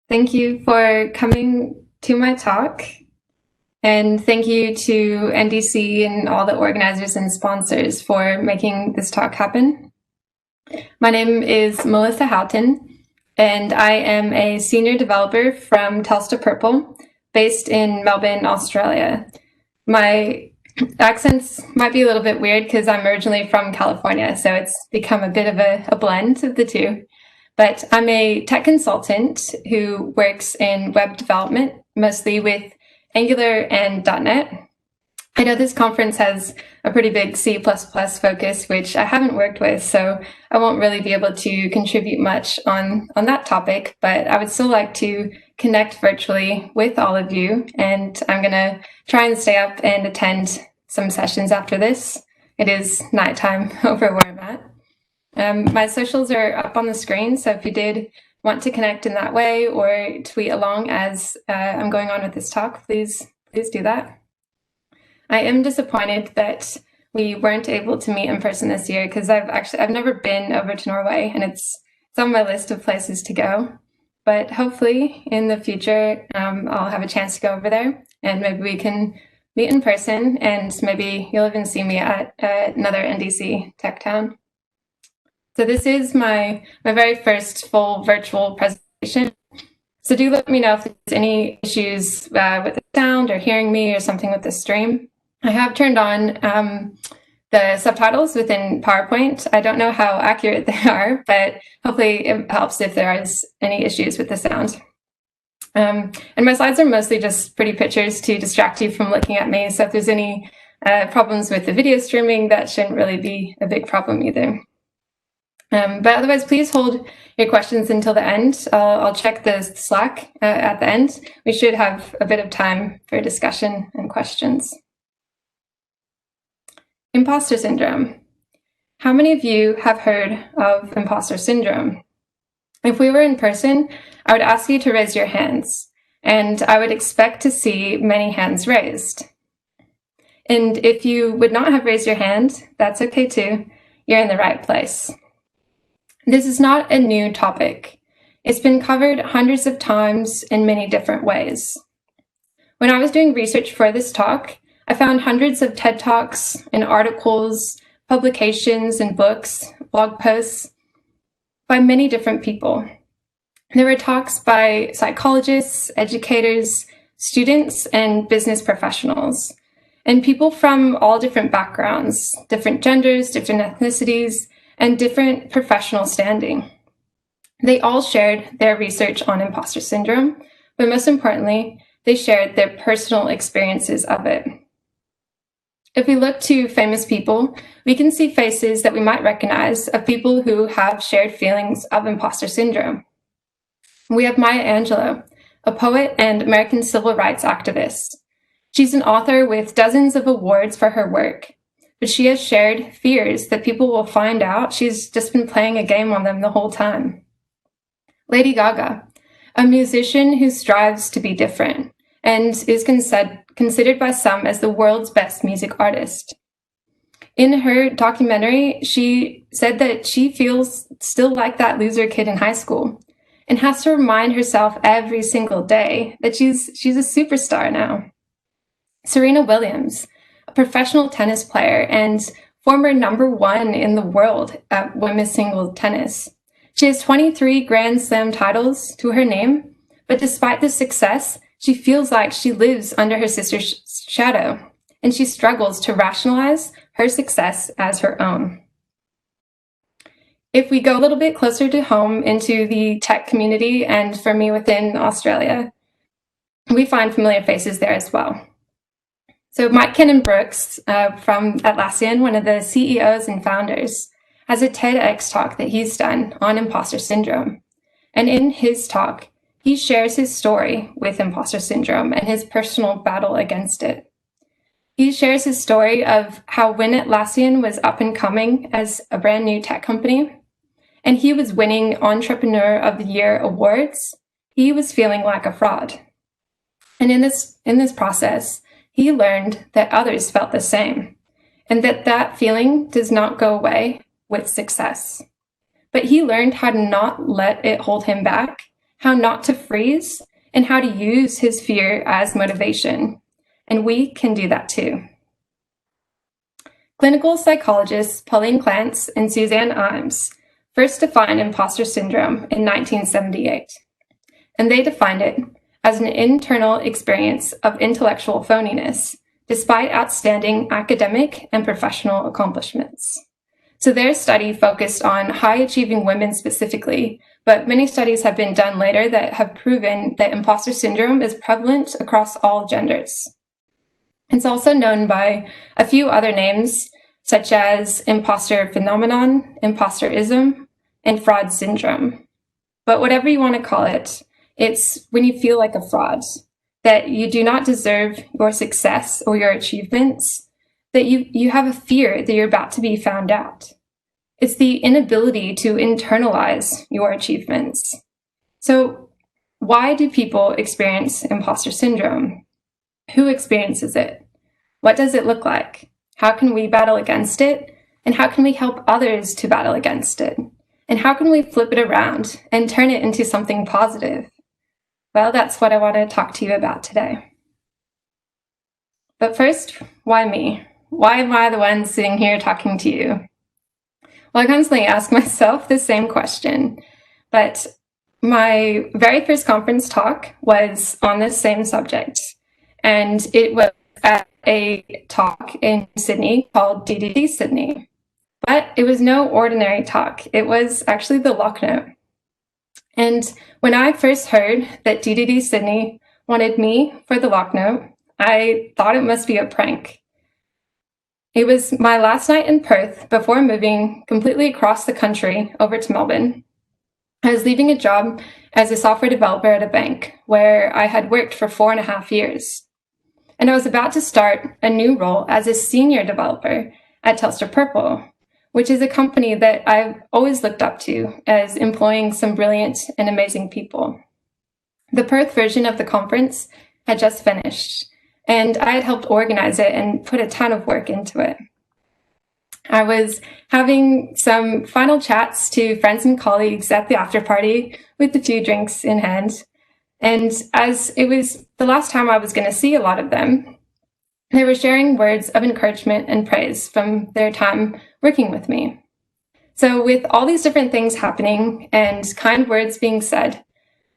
Thank you for coming to my talk. And thank you to NDC and all the organizers and sponsors for making this talk happen. My name is Melissa Houghton, and I am a senior developer from Telstra Purple, based in Melbourne, Australia. My accents might be a little bit weird because I'm originally from California, so it's become a bit of a blend of the two. But I'm a tech consultant who works in web development, mostly with Angular and .NET. I know this conference has a pretty big C++ focus, which I haven't worked with, so I won't really be able to contribute much on that topic, but I would still like to connect virtually with all of you, and I'm going to try and stay up and attend some sessions after this. It is nighttime over where I'm at. My socials are up on the screen, so if you did want to connect in that way or tweet along as I'm going on with this talk, please do that. I am disappointed that we weren't able to meet in person this year because I've never been over to Norway, and it's on my list of places to go. But hopefully in the future, I'll have a chance to go over there, and maybe we can meet in person, and maybe you'll even see me at another NDC Tech Town. So this is my very first full virtual presentation. So do let me know if there's any issues with the sound or hearing me or something with the stream. I have turned on the subtitles within PowerPoint. I don't know how accurate they are, but hopefully it helps if there is any issues with the sound. And my slides are mostly just pretty pictures to distract you from looking at me. So if there's any problems with the video streaming, that shouldn't really be a big problem either. But otherwise, please hold your questions until the end. I'll check the Slack at the end. We should have a bit of time for discussion and questions. Imposter Syndrome. How many of you have heard of Imposter Syndrome? If we were in person, I would ask you to raise your hands, and I would expect to see many hands raised. And if you would not have raised your hand, that's okay too. You're in the right place. This is not a new topic. It's been covered hundreds of times in many different ways. When I was doing research for this talk, I found hundreds of TED Talks and articles, publications and books, blog posts by many different people. There were talks by psychologists, educators, students, and business professionals, and people from all different backgrounds, different genders, different ethnicities, and different professional standing. They all shared their research on imposter syndrome, but most importantly, they shared their personal experiences of it. If we look to famous people, we can see faces that we might recognize of people who have shared feelings of imposter syndrome. We have Maya Angelou, a poet and American civil rights activist. She's an author with dozens of awards for her work, but she has shared fears that people will find out she's just been playing a game on them the whole time. Lady Gaga, a musician who strives to be different and is considered by some as the world's best music artist. In her documentary, she said that she feels still like that loser kid in high school and has to remind herself every single day that she's a superstar now. Serena Williams, a professional tennis player and former #1 in the world at women's single tennis. She has 23 Grand Slam titles to her name, but despite this success, she feels like she lives under her sister's shadow, and she struggles to rationalize her success as her own. If we go a little bit closer to home into the tech community, and for me within Australia, we find familiar faces there as well. So Mike Cannon-Brookes from Atlassian, one of the CEOs and founders, has a TEDx talk that he's done on imposter syndrome. And in his talk, he shares his story with imposter syndrome and his personal battle against it. He shares his story of how when Atlassian was up and coming as a brand new tech company, and he was winning Entrepreneur of the Year awards, he was feeling like a fraud. And in this process, he learned that others felt the same, and that feeling does not go away with success. But he learned how to not let it hold him back, how not to freeze, and how to use his fear as motivation. And we can do that too. Clinical psychologists Pauline Clance and Suzanne Imes first defined imposter syndrome in 1978, and they defined it as an internal experience of intellectual phoniness, despite outstanding academic and professional accomplishments. So their study focused on high-achieving women specifically, but many studies have been done later that have proven that imposter syndrome is prevalent across all genders. It's also known by a few other names, such as imposter phenomenon, imposterism, and fraud syndrome. But whatever you want to call it, it's when you feel like a fraud, that you do not deserve your success or your achievements, that you have a fear that you're about to be found out. It's the inability to internalize your achievements. So why do people experience imposter syndrome? Who experiences it? What does it look like? How can we battle against it? And how can we help others to battle against it? And how can we flip it around and turn it into something positive? Well, that's what I want to talk to you about today. But first, why me? Why am I the one sitting here talking to you? Well, I constantly ask myself the same question, but my very first conference talk was on this same subject, and it was at a talk in Sydney called DDD Sydney. But it was no ordinary talk. It was actually the lock note. And when I first heard that DDD Sydney wanted me for the lock note, I thought it must be a prank. It was my last night in Perth before moving completely across the country over to Melbourne. I was leaving a job as a software developer at a bank where I had worked for 4.5 years. And I was about to start a new role as a senior developer at Telstra Purple, which is a company that I've always looked up to as employing some brilliant and amazing people. The Perth version of the conference had just finished, and I had helped organize it and put a ton of work into it. I was having some final chats to friends and colleagues at the after party with a few drinks in hand. And as it was the last time I was going to see a lot of them, they were sharing words of encouragement and praise from their time working with me. So with all these different things happening and kind words being said,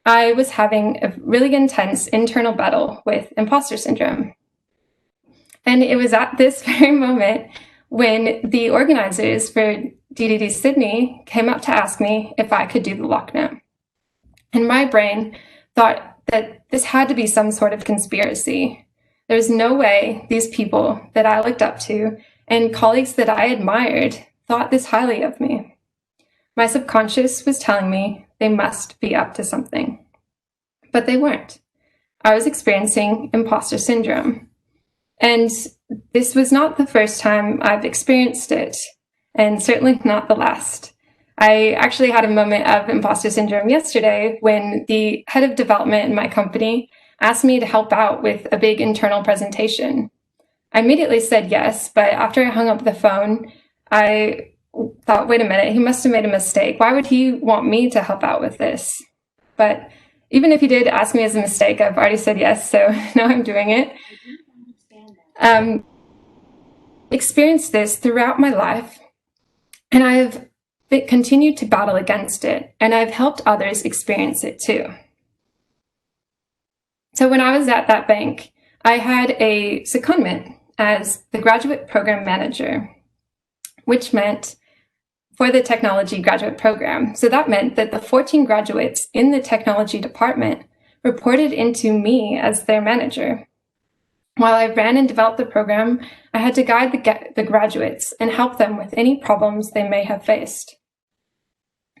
I was having a really intense internal battle with imposter syndrome. And it was at this very moment when the organizers for DDD Sydney came up to ask me if I could do the lock note. And my brain thought that this had to be some sort of conspiracy. There's no way these people that I looked up to and colleagues that I admired thought this highly of me. My subconscious was telling me they must be up to something. But they weren't. I was experiencing imposter syndrome. And this was not the first time I've experienced it, and certainly not the last. I actually had a moment of imposter syndrome yesterday when the head of development in my company asked me to help out with a big internal presentation. I immediately said yes, but after I hung up the phone, I thought, wait a minute, he must have made a mistake. Why would he want me to help out with this? But even if he did ask me as a mistake, I've already said yes, so now I'm doing it. Experienced this throughout my life, and I've continued to battle against it, and I've helped others experience it too. So when I was at that bank, I had a secondment as the graduate program manager, which meant for the technology graduate program. So that meant that the 14 graduates in the technology department reported into me as their manager. While I ran and developed the program, I had to guide the graduates and help them with any problems they may have faced.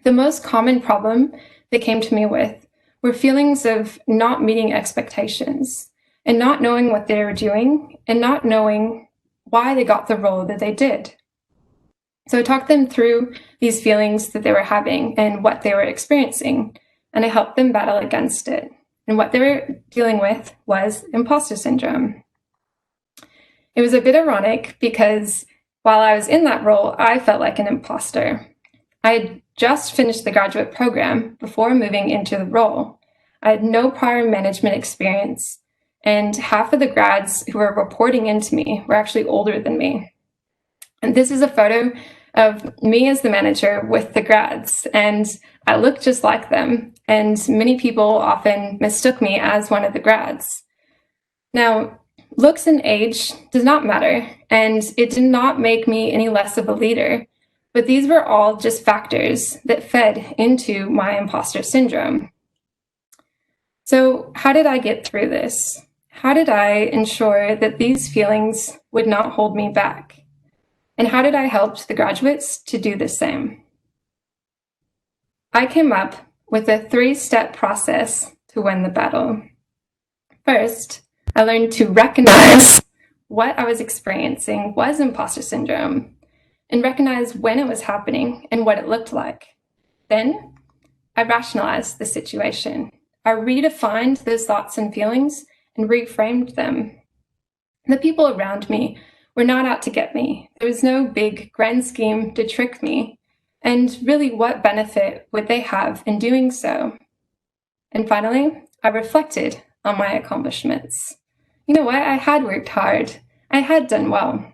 The most common problem they came to me with were feelings of not meeting expectations and not knowing what they were doing and not knowing why they got the role that they did. So I talked them through these feelings that they were having and what they were experiencing, and I helped them battle against it. And what they were dealing with was imposter syndrome. It was a bit ironic because while I was in that role, I felt like an imposter. I had just finished the graduate program before moving into the role. I had no prior management experience, and half of the grads who were reporting into me were actually older than me. And this is a photo of me as the manager with the grads, and I look just like them, and many people often mistook me as one of the grads. Now, looks and age does not matter, and it did not make me any less of a leader, but these were all just factors that fed into my imposter syndrome. So how did I get through this? How did I ensure that these feelings would not hold me back? And how did I help the graduates to do the same? I came up with a 3-step process to win the battle. First, I learned to recognize what I was experiencing was imposter syndrome and recognize when it was happening and what it looked like. Then, I rationalized the situation. I redefined those thoughts and feelings and reframed them. The people around me were not out to get me. There was no big grand scheme to trick me. And really, what benefit would they have in doing so? And finally, I reflected on my accomplishments. You know what? I had worked hard. I had done well.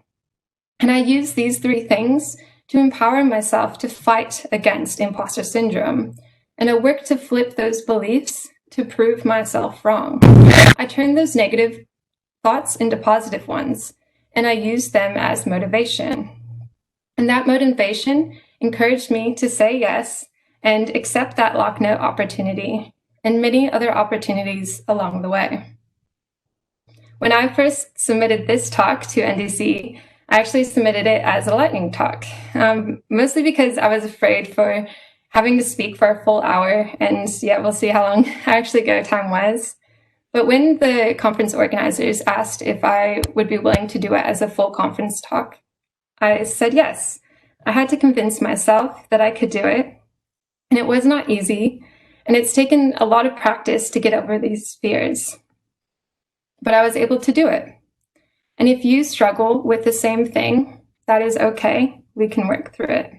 And I used these 3 things to empower myself to fight against imposter syndrome. And I worked to flip those beliefs to prove myself wrong. I turned those negative thoughts into positive ones, and I used them as motivation. And that motivation encouraged me to say yes and accept that Locknote opportunity and many other opportunities along the way. When I first submitted this talk to NDC, I actually submitted it as a lightning talk, mostly because I was afraid for having to speak for a full hour, and yeah, we'll see how long I actually go time-wise. But when the conference organizers asked if I would be willing to do it as a full conference talk, I said yes. I had to convince myself that I could do it, and it was not easy, and it's taken a lot of practice to get over these fears. But I was able to do it. And if you struggle with the same thing, that is okay. We can work through it.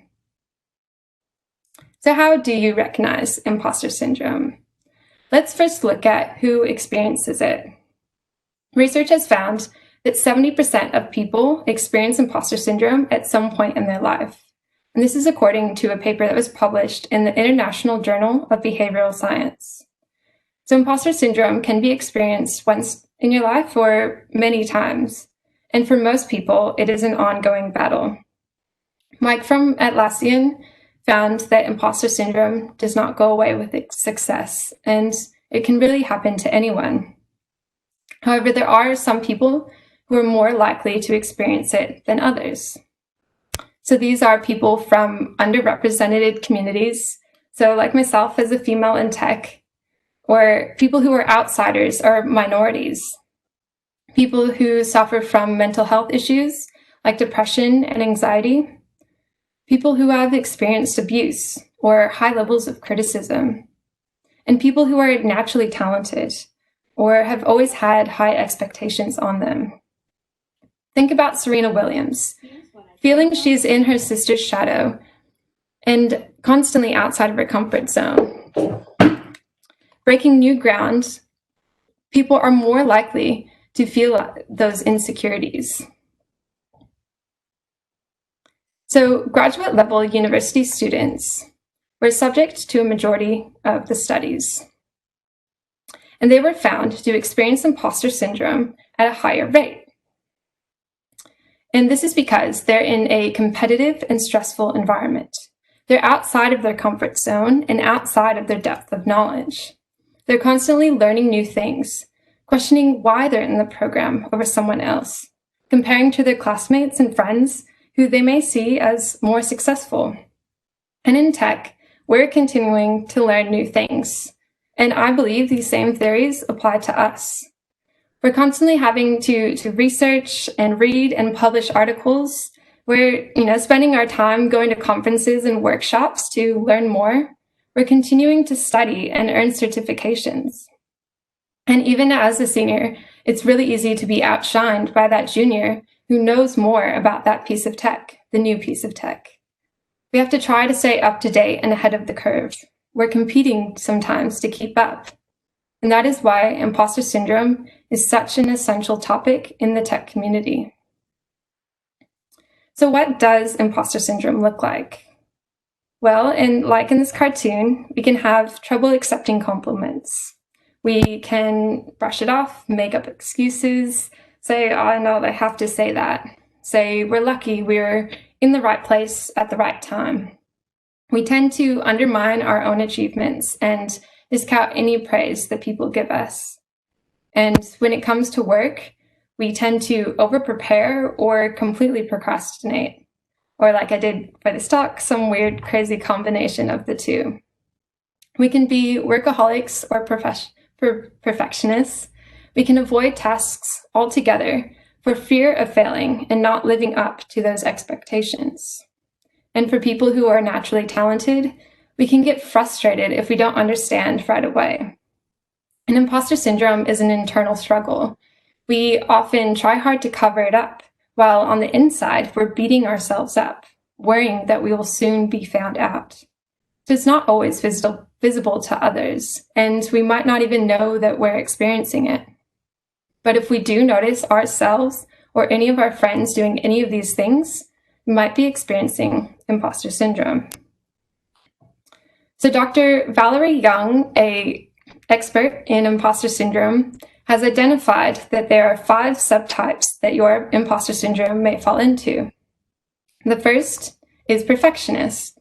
So how do you recognize imposter syndrome? Let's first look at who experiences it. Research has found that 70% of people experience imposter syndrome at some point in their life. And this is according to a paper that was published in the International Journal of Behavioral Science. So imposter syndrome can be experienced once in your life or many times. And for most people, it is an ongoing battle. Mike from Atlassian found that imposter syndrome does not go away with success, and it can really happen to anyone. However, there are some people who are more likely to experience it than others. So these are people from underrepresented communities, so like myself as a female in tech, or people who are outsiders or minorities, people who suffer from mental health issues like depression and anxiety, people who have experienced abuse or high levels of criticism, and people who are naturally talented or have always had high expectations on them. Think about Serena Williams, feeling she's in her sister's shadow and constantly outside of her comfort zone. Breaking new ground, people are more likely to feel those insecurities. So graduate level university students were subject to a majority of the studies, and they were found to experience imposter syndrome at a higher rate. And this is because they're in a competitive and stressful environment. They're outside of their comfort zone and outside of their depth of knowledge. They're constantly learning new things, questioning why they're in the program over someone else, comparing to their classmates and friends who they may see as more successful. And in tech, we're continuing to learn new things. And I believe these same theories apply to us. We're constantly having to research and read and publish articles. We're spending our time going to conferences and workshops to learn more. We're continuing to study and earn certifications. And even as a senior, it's really easy to be outshined by that junior who knows more about that piece of tech, the new piece of tech. We have to try to stay up to date and ahead of the curve. We're competing sometimes to keep up. And that is why imposter syndrome is such an essential topic in the tech community. So what does imposter syndrome look like? Well, like in this cartoon, we can have trouble accepting compliments. We can brush it off, make up excuses, say, oh no, I have to say that. Say, we're lucky we're in the right place at the right time. We tend to undermine our own achievements and discount any praise that people give us. And when it comes to work, we tend to over-prepare or completely procrastinate. Or like I did for this talk, some weird, crazy combination of the two. We can be workaholics or perfectionists. We can avoid tasks altogether for fear of failing and not living up to those expectations. And for people who are naturally talented, we can get frustrated if we don't understand right away. And imposter syndrome is an internal struggle. We often try hard to cover it up, while on the inside, we're beating ourselves up, worrying that we will soon be found out. So it's not always visible to others, and we might not even know that we're experiencing it. But if we do notice ourselves or any of our friends doing any of these things, we might be experiencing imposter syndrome. So Dr. Valerie Young, an expert in imposter syndrome, has identified that there are 5 subtypes that your imposter syndrome may fall into. The first is perfectionist.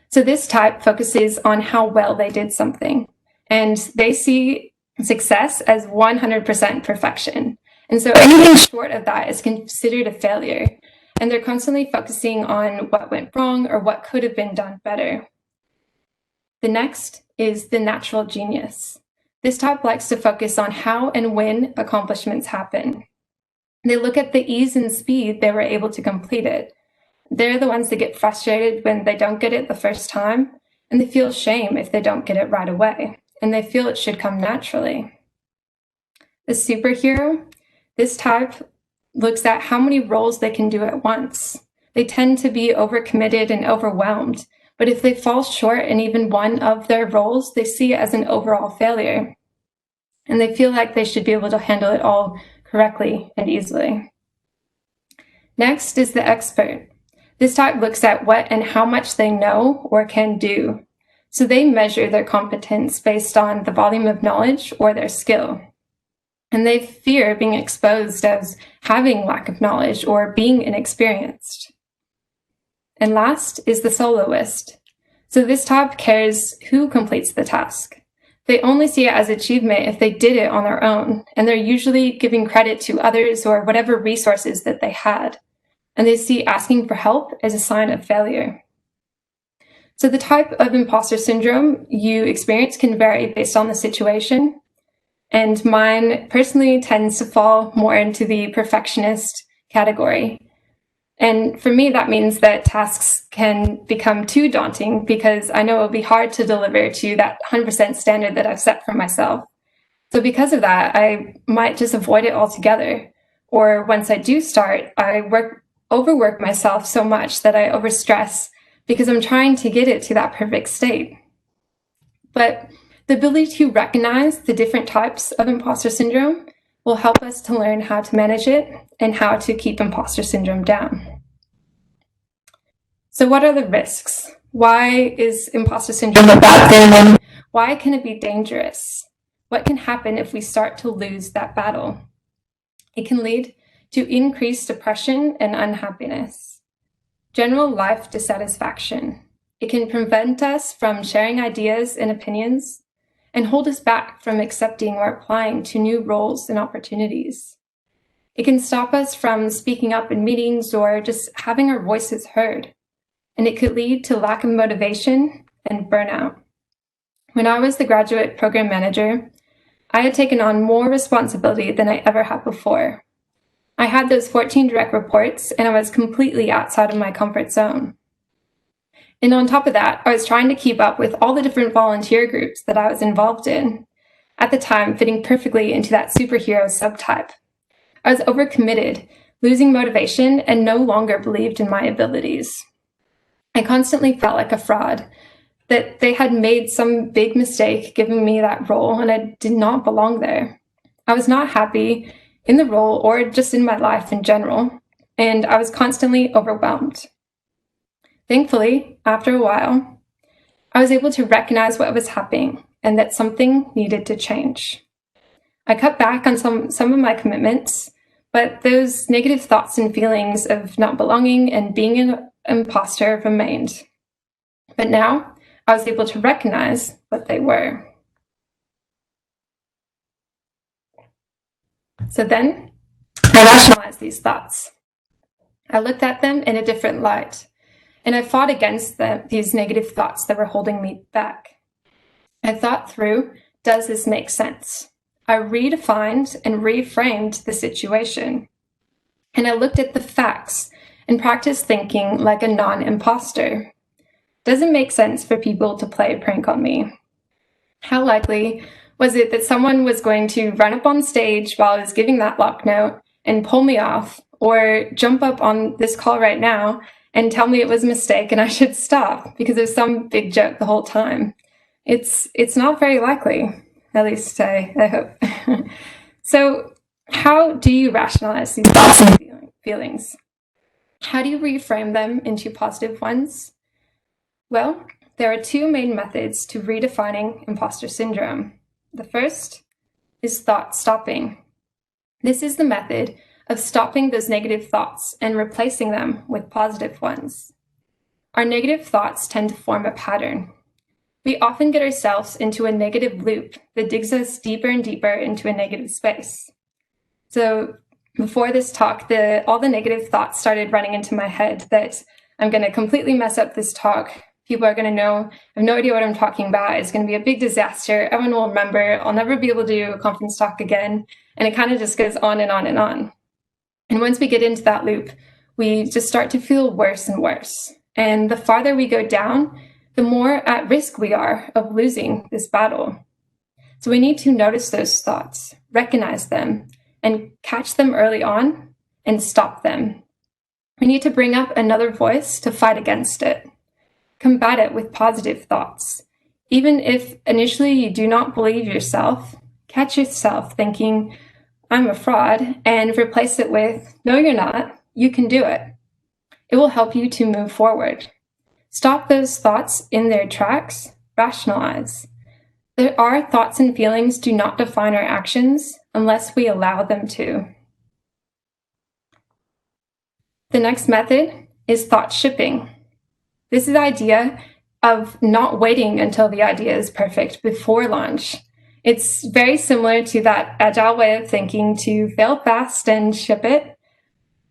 So this type focuses on how well they did something, and they see success as 100% perfection. And so anything short of that is considered a failure, and they're constantly focusing on what went wrong or what could have been done better. The next is the natural genius. This type likes to focus on how and when accomplishments happen. They look at the ease and speed they were able to complete it. They're the ones that get frustrated when they don't get it the first time, and they feel shame if they don't get it right away, and they feel it should come naturally. The superhero, this type looks at how many roles they can do at once. They tend to be overcommitted and overwhelmed, but if they fall short in even one of their roles, they see it as an overall failure. And they feel like they should be able to handle it all correctly and easily. Next is the expert. This type looks at what and how much they know or can do. So they measure their competence based on the volume of knowledge or their skill. And they fear being exposed as having lack of knowledge or being inexperienced. And last is the soloist. So this type cares who completes the task. They only see it as achievement if they did it on their own, and they're usually giving credit to others or whatever resources that they had. And they see asking for help as a sign of failure. So the type of imposter syndrome you experience can vary based on the situation. And mine personally tends to fall more into the perfectionist category. And for me, that means that tasks can become too daunting because I know it'll be hard to deliver to that 100% standard that I've set for myself. So because of that, I might just avoid it altogether. Or once I do start, I overwork myself so much that I overstress because I'm trying to get it to that perfect state. But the ability to recognize the different types of imposter syndrome will help us to learn how to manage it and how to keep imposter syndrome down. So what are the risks? Why is imposter syndrome a bad thing, and why can it be dangerous? What can happen if we start to lose that battle? It can lead to increased depression and unhappiness, general life dissatisfaction. It can prevent us from sharing ideas and opinions, and hold us back from accepting or applying to new roles and opportunities. It can stop us from speaking up in meetings or just having our voices heard. And it could lead to lack of motivation and burnout. When I was the graduate program manager, I had taken on more responsibility than I ever had before. I had those 14 direct reports, and I was completely outside of my comfort zone. And on top of that, I was trying to keep up with all the different volunteer groups that I was involved in, at the time fitting perfectly into that superhero subtype. I was overcommitted, losing motivation, and no longer believed in my abilities. I constantly felt like a fraud, that they had made some big mistake giving me that role and I did not belong there. I was not happy in the role or just in my life in general, and I was constantly overwhelmed. Thankfully, after a while, I was able to recognize what was happening and that something needed to change. I cut back on some of my commitments, but those negative thoughts and feelings of not belonging and being an imposter remained. But now I was able to recognize what they were. So then I rationalized these thoughts. I looked at them in a different light, and I fought against these negative thoughts that were holding me back. I thought through, does this make sense? I redefined and reframed the situation. And I looked at the facts and practiced thinking like a non-imposter. Does it make sense for people to play a prank on me? How likely was it that someone was going to run up on stage while I was giving that lock note and pull me off, or jump up on this call right now and tell me it was a mistake and I should stop because there's some big joke the whole time? It's not very likely, at least I hope. So how do you rationalize these thoughts and feelings? How do you reframe them into positive ones? Well, there are two main methods to redefining imposter syndrome. The first is thought stopping. This is the method of stopping those negative thoughts and replacing them with positive ones. Our negative thoughts tend to form a pattern. We often get ourselves into a negative loop that digs us deeper and deeper into a negative space. So before this talk, all the negative thoughts started running into my head that I'm going to completely mess up this talk. People are going to know, I have no idea what I'm talking about. It's going to be a big disaster. Everyone will remember. I'll never be able to do a conference talk again. And it kind of just goes on and on and on. And once we get into that loop, we just start to feel worse and worse. And the farther we go down, the more at risk we are of losing this battle. So we need to notice those thoughts, recognize them, and catch them early on and stop them. We need to bring up another voice to fight against it. Combat it with positive thoughts. Even if initially you do not believe yourself, catch yourself thinking, I'm a fraud, and replace it with, no, you're not. You can do it. It will help you to move forward. Stop those thoughts in their tracks. Rationalize. Our thoughts and feelings do not define our actions unless we allow them to. The next method is thought shipping. This is the idea of not waiting until the idea is perfect before launch. It's very similar to that agile way of thinking to fail fast and ship it.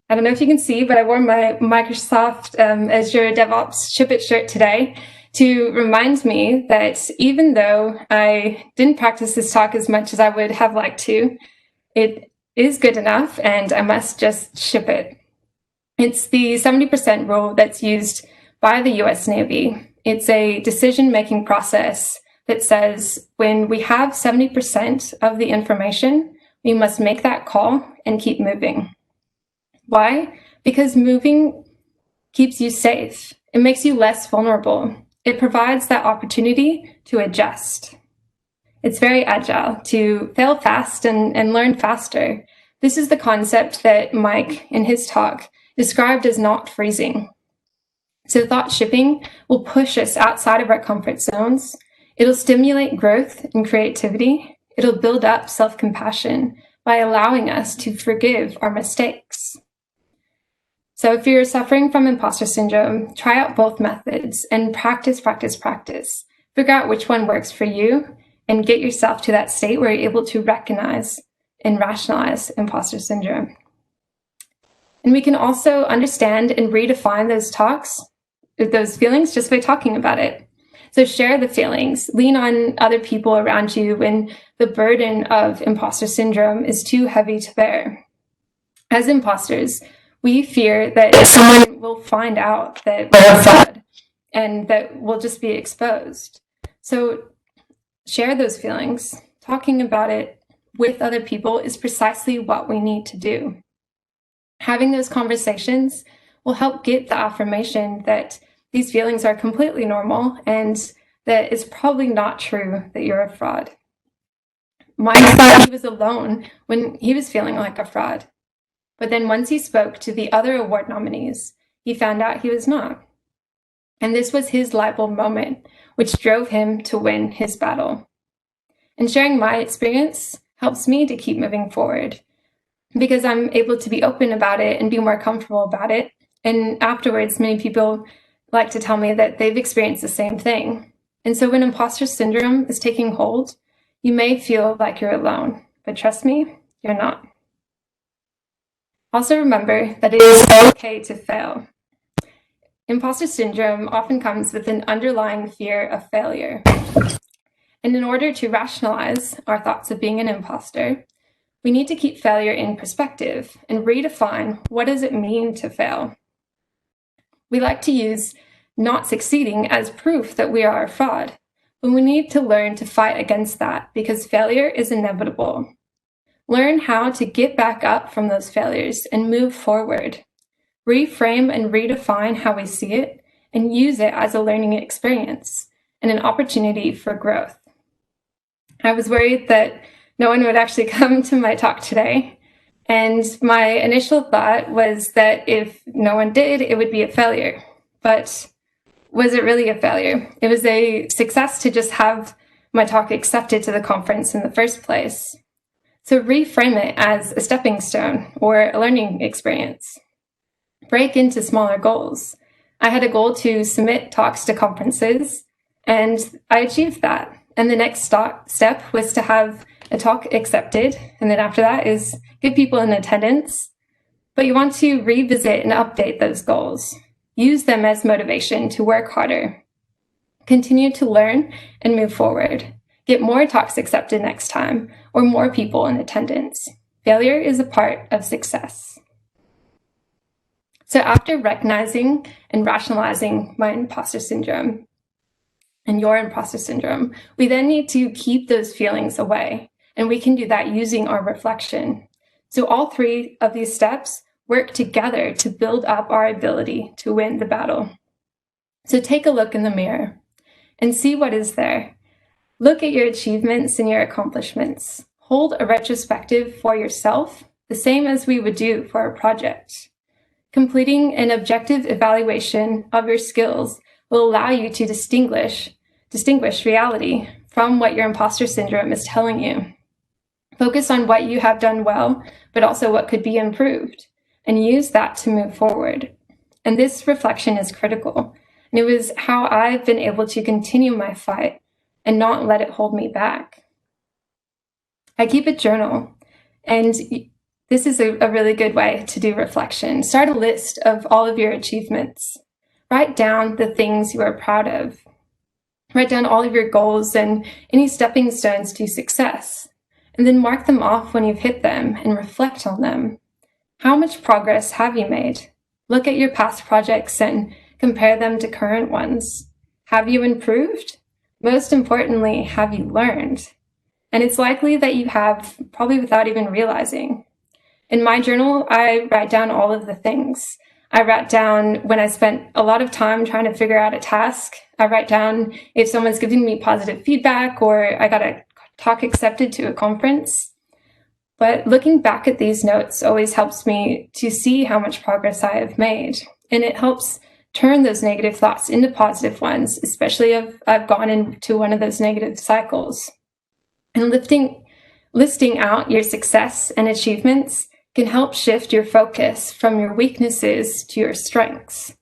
I don't know if you can see, but I wore my Microsoft Azure DevOps Ship It shirt today to remind me that even though I didn't practice this talk as much as I would have liked to, it is good enough and I must just ship it. It's the 70% rule that's used by the US Navy. It's a decision-making process that says when we have 70% of the information, we must make that call and keep moving. Why? Because moving keeps you safe. It makes you less vulnerable. It provides that opportunity to adjust. It's very agile to fail fast and learn faster. This is the concept that Mike, in his talk, described as not freezing. So thought shipping will push us outside of our comfort zones. It'll stimulate growth and creativity. It'll build up self-compassion by allowing us to forgive our mistakes. So if you're suffering from imposter syndrome, try out both methods and practice. Figure out which one works for you and get yourself to that state where you're able to recognize and rationalize imposter syndrome. And we can also understand and redefine those feelings just by talking about it. So share the feelings, lean on other people around you when the burden of imposter syndrome is too heavy to bear. As imposters, we fear that someone will find out that we're a fraud and that we'll just be exposed. So share those feelings. Talking about it with other people is precisely what we need to do. Having those conversations will help get the affirmation that these feelings are completely normal and that it's probably not true that you're a fraud. Mike thought he was alone when he was feeling like a fraud. But then once he spoke to the other award nominees, he found out he was not. And this was his light bulb moment, which drove him to win his battle. And sharing my experience helps me to keep moving forward because I'm able to be open about it and be more comfortable about it. And afterwards, many people like to tell me that they've experienced the same thing. And so when imposter syndrome is taking hold, you may feel like you're alone, but trust me, you're not. Also remember that it is okay to fail. Imposter syndrome often comes with an underlying fear of failure. And in order to rationalize our thoughts of being an imposter, we need to keep failure in perspective and redefine what does it mean to fail. We like to use not succeeding as proof that we are a fraud, but we need to learn to fight against that because failure is inevitable. Learn how to get back up from those failures and move forward. Reframe and redefine how we see it and use it as a learning experience and an opportunity for growth. I was worried that no one would actually come to my talk today. And my initial thought was that if no one did, it would be a failure. But was it really a failure? It was a success to just have my talk accepted to the conference in the first place. So reframe it as a stepping stone or a learning experience. Break into smaller goals. I had a goal to submit talks to conferences, and I achieved that. And the next step was to have a talk accepted, and then after that is get people in attendance. But you want to revisit and update those goals. Use them as motivation to work harder. Continue to learn and move forward. Get more talks accepted next time, or more people in attendance. Failure is a part of success. So after recognizing and rationalizing my imposter syndrome and your imposter syndrome, we then need to keep those feelings away. And we can do that using our reflection. So all three of these steps work together to build up our ability to win the battle. So take a look in the mirror and see what is there. Look at your achievements and your accomplishments. Hold a retrospective for yourself, the same as we would do for a project. Completing an objective evaluation of your skills will allow you to distinguish reality from what your imposter syndrome is telling you. Focus on what you have done well, but also what could be improved, and use that to move forward. And this reflection is critical. And it was how I've been able to continue my fight and not let it hold me back. I keep a journal, and this is a really good way to do reflection. Start a list of all of your achievements. Write down the things you are proud of. Write down all of your goals and any stepping stones to success, and then mark them off when you've hit them and reflect on them. How much progress have you made? Look at your past projects and compare them to current ones. Have you improved? Most importantly, have you learned? And it's likely that you have, probably without even realizing. In my journal, I write down all of the things. I write down when I spent a lot of time trying to figure out a task. I write down if someone's giving me positive feedback or I got a talk accepted to a conference. But looking back at these notes always helps me to see how much progress I have made. And it helps turn those negative thoughts into positive ones, especially if I've gone into one of those negative cycles. And listing out your success and achievements can help shift your focus from your weaknesses to your strengths.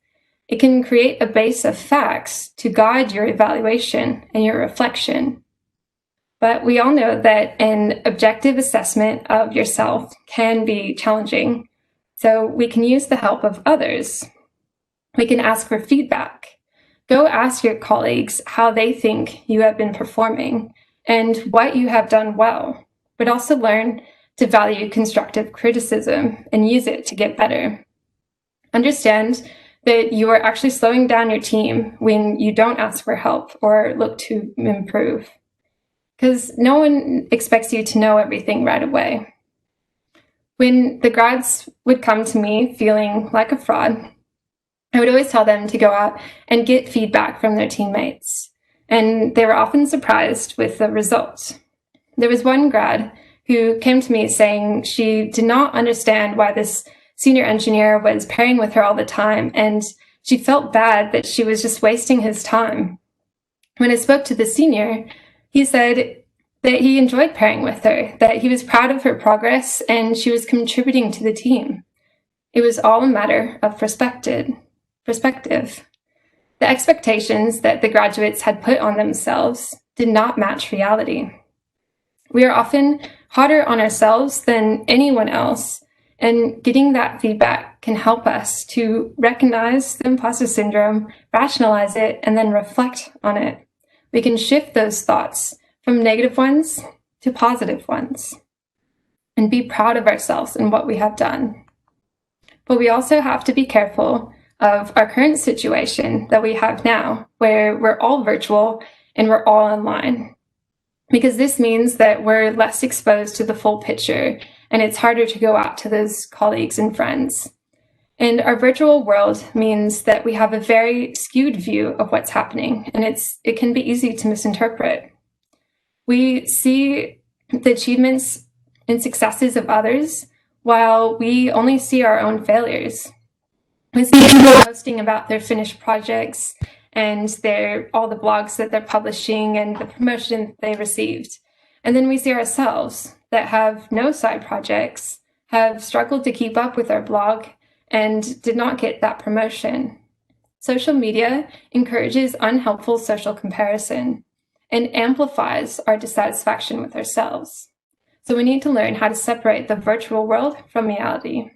It can create a base of facts to guide your evaluation and your reflection. But we all know that an objective assessment of yourself can be challenging, so we can use the help of others. We can ask for feedback. Go ask your colleagues how they think you have been performing and what you have done well, but also learn to value constructive criticism and use it to get better. Understand that you are actually slowing down your team when you don't ask for help or look to improve, because no one expects you to know everything right away. When the grads would come to me feeling like a fraud, I would always tell them to go out and get feedback from their teammates, and they were often surprised with the results. There was one grad who came to me saying she did not understand why this senior engineer was pairing with her all the time, and she felt bad that she was just wasting his time. When I spoke to the senior, he said that he enjoyed pairing with her, that he was proud of her progress, and she was contributing to the team. It was all a matter of perspective. The expectations that the graduates had put on themselves did not match reality. We are often harder on ourselves than anyone else, and getting that feedback can help us to recognize the imposter syndrome, rationalize it, and then reflect on it. We can shift those thoughts from negative ones to positive ones and be proud of ourselves and what we have done. But we also have to be careful of our current situation that we have now, where we're all virtual and we're all online. Because this means that we're less exposed to the full picture, and it's harder to go out to those colleagues and friends. And our virtual world means that we have a very skewed view of what's happening, and it can be easy to misinterpret. We see the achievements and successes of others while we only see our own failures. We see people posting about their finished projects and all the blogs that they're publishing and the promotion they received. And then we see ourselves that have no side projects, have struggled to keep up with our blog, and did not get that promotion. Social media encourages unhelpful social comparison and amplifies our dissatisfaction with ourselves. So we need to learn how to separate the virtual world from reality.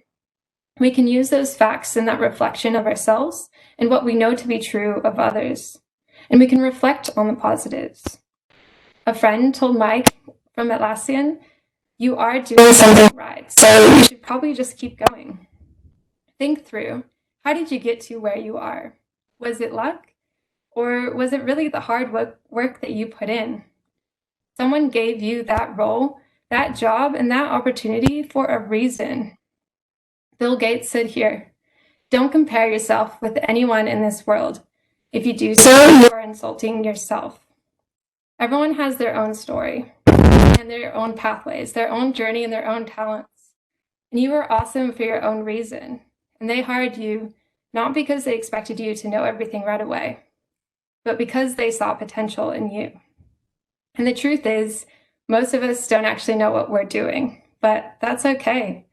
We can use those facts in that reflection of ourselves and what we know to be true of others. And we can reflect on the positives. A friend told Mike from Atlassian, "You are doing something right, so you should probably just keep going." Think through, how did you get to where you are? Was it luck? Or was it really the hard work that you put in? Someone gave you that role, that job, and that opportunity for a reason. Bill Gates said here, "Don't compare yourself with anyone in this world. If you do so, you are insulting yourself." Everyone has their own story and their own pathways, their own journey, and their own talents. And you are awesome for your own reason. And they hired you not because they expected you to know everything right away, but because they saw potential in you. And the truth is, most of us don't actually know what we're doing, but that's okay.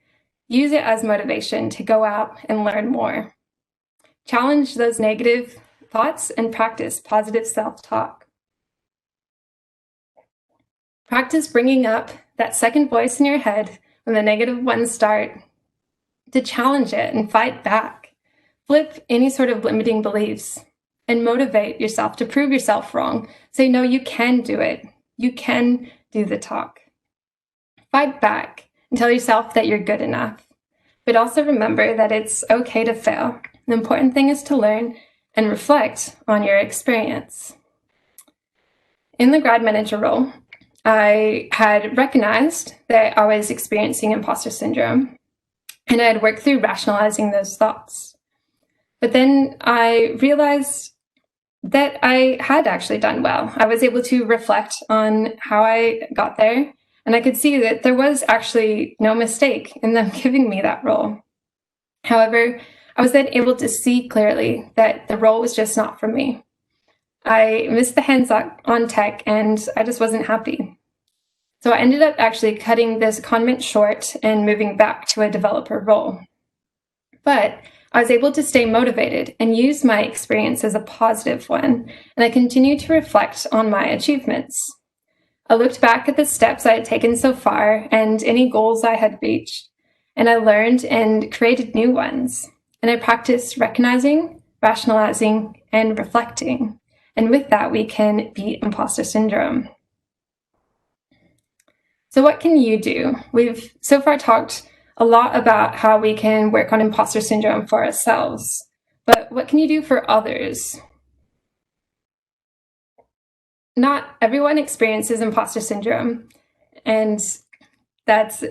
Use it as motivation to go out and learn more. Challenge those negative thoughts and practice positive self-talk. Practice bringing up that second voice in your head when the negative ones start, to challenge it and fight back. Flip any sort of limiting beliefs and motivate yourself to prove yourself wrong. Say, no, you can do it. You can do the talk. Fight back and tell yourself that you're good enough. But also remember that it's okay to fail. The important thing is to learn and reflect on your experience. In the grad manager role, I had recognized that I was experiencing imposter syndrome, and I had worked through rationalizing those thoughts. But then I realized that I had actually done well. I was able to reflect on how I got there, and I could see that there was actually no mistake in them giving me that role. However, I was then able to see clearly that the role was just not for me. I missed the hands-on tech, and I just wasn't happy. So I ended up actually cutting this secondment short and moving back to a developer role. But I was able to stay motivated and use my experience as a positive one, and I continued to reflect on my achievements. I looked back at the steps I had taken so far and any goals I had reached, and I learned and created new ones. And I practiced recognizing, rationalizing, and reflecting. And with that, we can beat imposter syndrome. So what can you do? We've so far talked a lot about how we can work on imposter syndrome for ourselves, but what can you do for others? Not everyone experiences imposter syndrome, and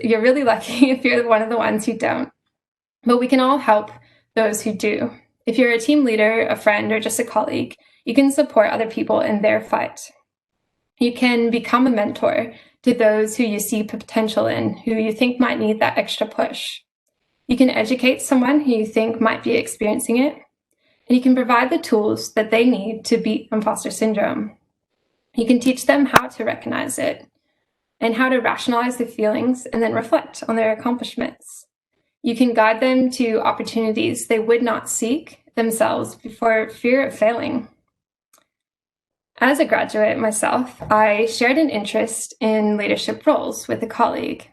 you're really lucky if you're one of the ones who don't. But we can all help those who do. If you're a team leader, a friend, or just a colleague, you can support other people in their fight. You can become a mentor to those who you see potential in, who you think might need that extra push. You can educate someone who you think might be experiencing it, and you can provide the tools that they need to beat imposter syndrome. You can teach them how to recognize it and how to rationalize the feelings and then reflect on their accomplishments. You can guide them to opportunities they would not seek themselves for fear of failing. As a graduate myself, I shared an interest in leadership roles with a colleague.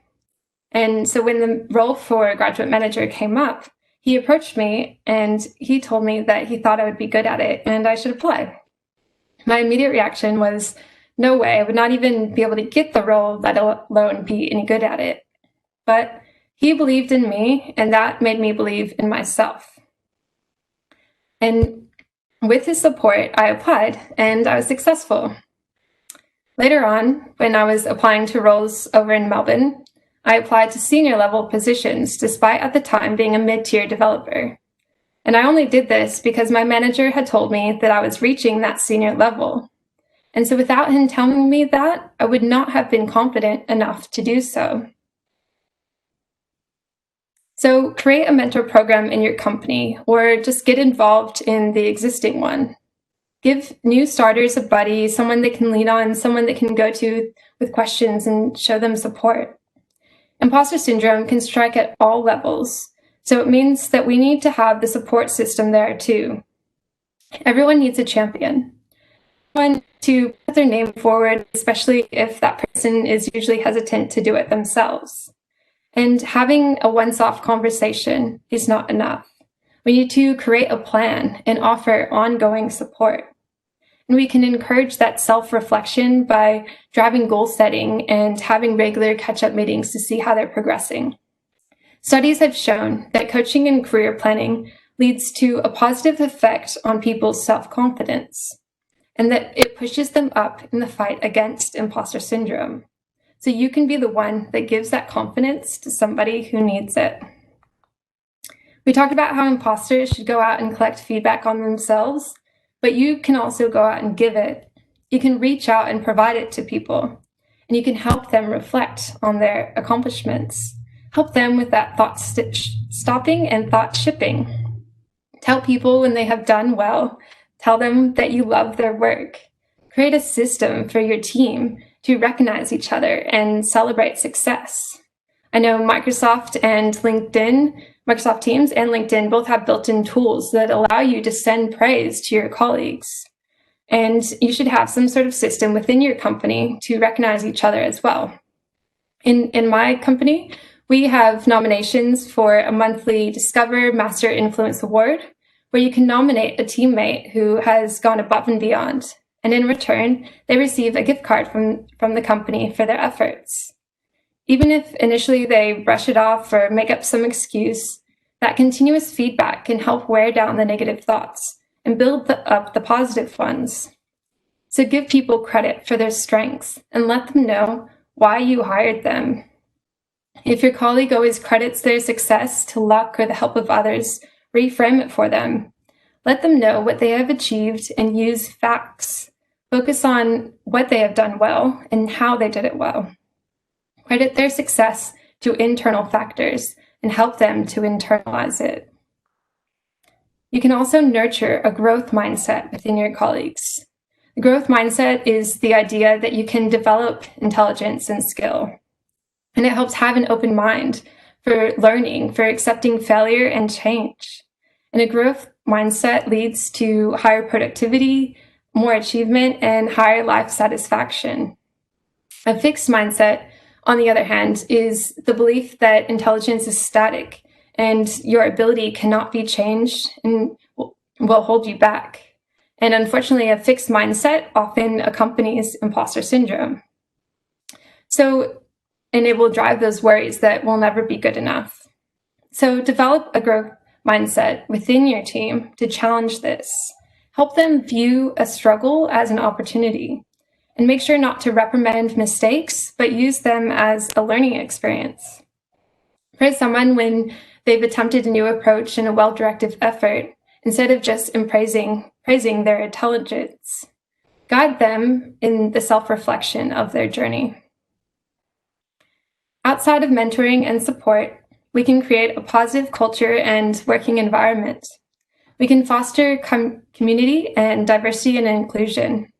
And so when the role for graduate manager came up, he approached me and he told me that he thought I would be good at it and I should apply. My immediate reaction was, no way, I would not even be able to get the role, let alone be any good at it. But he believed in me, and that made me believe in myself. And with his support, I applied, and I was successful. Later on, when I was applying to roles over in Melbourne, I applied to senior level positions, despite at the time being a mid-tier developer. And I only did this because my manager had told me that I was reaching that senior level. And so without him telling me that, I would not have been confident enough to do so. So create a mentor program in your company, or just get involved in the existing one. Give new starters a buddy, someone they can lean on, someone they can go to with questions and show them support. Imposter syndrome can strike at all levels, so it means that we need to have the support system there too. Everyone needs a champion. Someone to put their name forward, especially if that person is usually hesitant to do it themselves. And having a once-off conversation is not enough. We need to create a plan and offer ongoing support. And we can encourage that self-reflection by driving goal setting and having regular catch-up meetings to see how they're progressing. Studies have shown that coaching and career planning leads to a positive effect on people's self-confidence, and that it pushes them up in the fight against imposter syndrome. So you can be the one that gives that confidence to somebody who needs it. We talked about how imposters should go out and collect feedback on themselves, but you can also go out and give it. You can reach out and provide it to people, and you can help them reflect on their accomplishments. Help them with that thought stopping and thought shipping. Tell people when they have done well. Tell them that you love their work. Create a system for your team to recognize each other and celebrate success. I know Microsoft Teams and LinkedIn both have built-in tools that allow you to send praise to your colleagues. And you should have some sort of system within your company to recognize each other as well. In my company, we have nominations for a monthly Discover Master Influence Award, where you can nominate a teammate who has gone above and beyond. And in return, they receive a gift card from the company for their efforts. Even if initially they brush it off or make up some excuse, that continuous feedback can help wear down the negative thoughts and build up the positive ones. So give people credit for their strengths and let them know why you hired them. If your colleague always credits their success to luck or the help of others, reframe it for them. Let them know what they have achieved and use facts. Focus on what they have done well and how they did it well. Credit their success to internal factors and help them to internalize it. You can also nurture a growth mindset within your colleagues. The growth mindset is the idea that you can develop intelligence and skill. And it helps have an open mind for learning, for accepting failure and change. And a growth mindset leads to higher productivity, more achievement, and higher life satisfaction. A fixed mindset, on the other hand, is the belief that intelligence is static and your ability cannot be changed and will hold you back. And unfortunately, a fixed mindset often accompanies imposter syndrome. And it will drive those worries that we'll never be good enough. So develop a growth mindset within your team to challenge this. Help them view a struggle as an opportunity, and make sure not to reprimand mistakes, but use them as a learning experience. Praise someone when they've attempted a new approach and a well-directed effort, instead of just praising their intelligence. Guide them in the self-reflection of their journey. Outside of mentoring and support, we can create a positive culture and working environment. We can foster community and diversity and inclusion.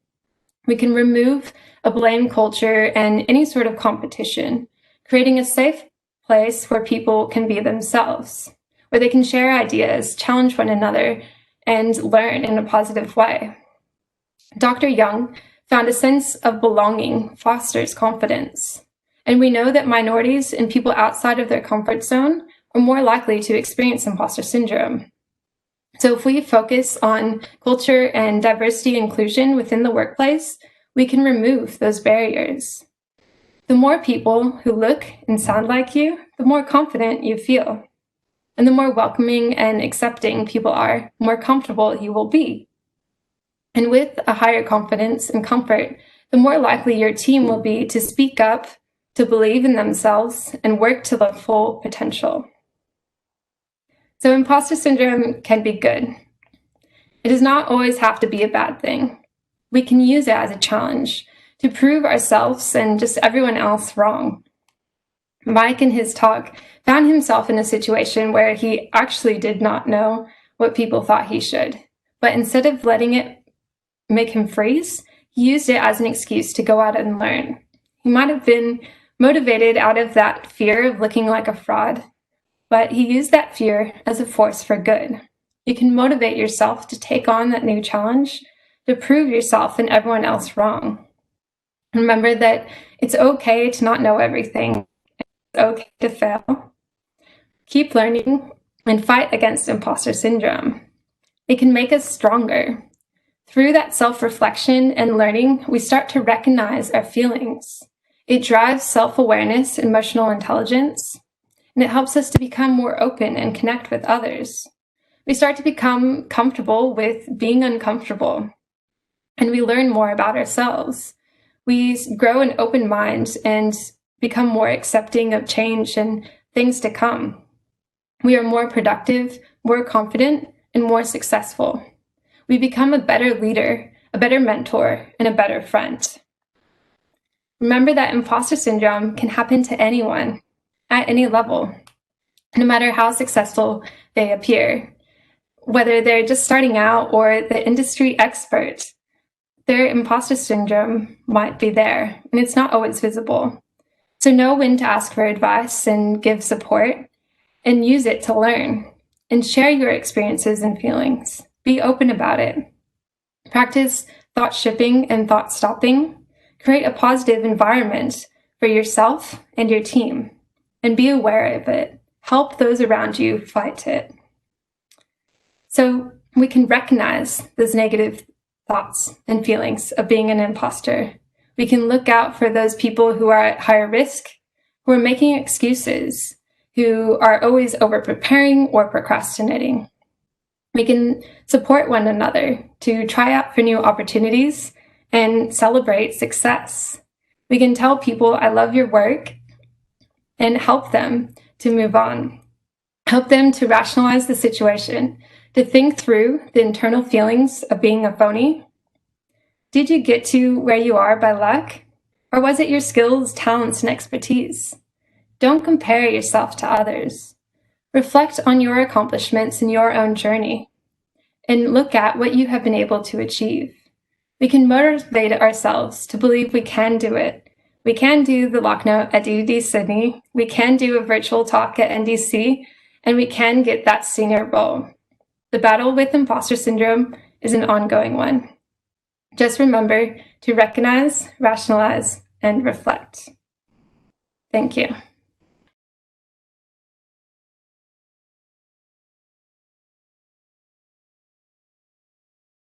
We can remove a blame culture and any sort of competition, creating a safe place where people can be themselves, where they can share ideas, challenge one another, and learn in a positive way. Dr. Young found a sense of belonging fosters confidence. And we know that minorities and people outside of their comfort zone are more likely to experience imposter syndrome. So if we focus on culture and diversity inclusion within the workplace, we can remove those barriers. The more people who look and sound like you, the more confident you feel. And the more welcoming and accepting people are, the more comfortable you will be. And with a higher confidence and comfort, the more likely your team will be to speak up, to believe in themselves, and work to their full potential. So imposter syndrome can be good. It does not always have to be a bad thing. We can use it as a challenge to prove ourselves and just everyone else wrong. Mike, in his talk, found himself in a situation where he actually did not know what people thought he should. But instead of letting it make him freeze, he used it as an excuse to go out and learn. He might have been motivated out of that fear of looking like a fraud, but he used that fear as a force for good. You can motivate yourself to take on that new challenge, to prove yourself and everyone else wrong. Remember that it's okay to not know everything. It's okay to fail. Keep learning and fight against imposter syndrome. It can make us stronger. Through that self-reflection and learning, we start to recognize our feelings. It drives self-awareness, emotional intelligence, and it helps us to become more open and connect with others. We start to become comfortable with being uncomfortable, and we learn more about ourselves. We grow an open mind and become more accepting of change and things to come. We are more productive, more confident, and more successful. We become a better leader, a better mentor, and a better friend. Remember that imposter syndrome can happen to anyone at any level, no matter how successful they appear. Whether they're just starting out or the industry expert, their imposter syndrome might be there, and it's not always visible. So know when to ask for advice and give support, and use it to learn, and share your experiences and feelings. Be open about it. Practice thought shipping and thought stopping. Create a positive environment for yourself and your team, and be aware of it. Help those around you fight it. So we can recognize those negative thoughts and feelings of being an imposter. We can look out for those people who are at higher risk, who are making excuses, who are always over-preparing or procrastinating. We can support one another to try out for new opportunities and celebrate success. We can tell people, I love your work, and help them to move on. Help them to rationalize the situation, to think through the internal feelings of being a phony. Did you get to where you are by luck? Or was it your skills, talents, and expertise? Don't compare yourself to others. Reflect on your accomplishments in your own journey, and look at what you have been able to achieve. We can motivate ourselves to believe we can do it. We can do the lock note at DDD Sydney, we can do a virtual talk at NDC, and we can get that senior role. The battle with imposter syndrome is an ongoing one. Just remember to recognize, rationalize, and reflect. Thank you.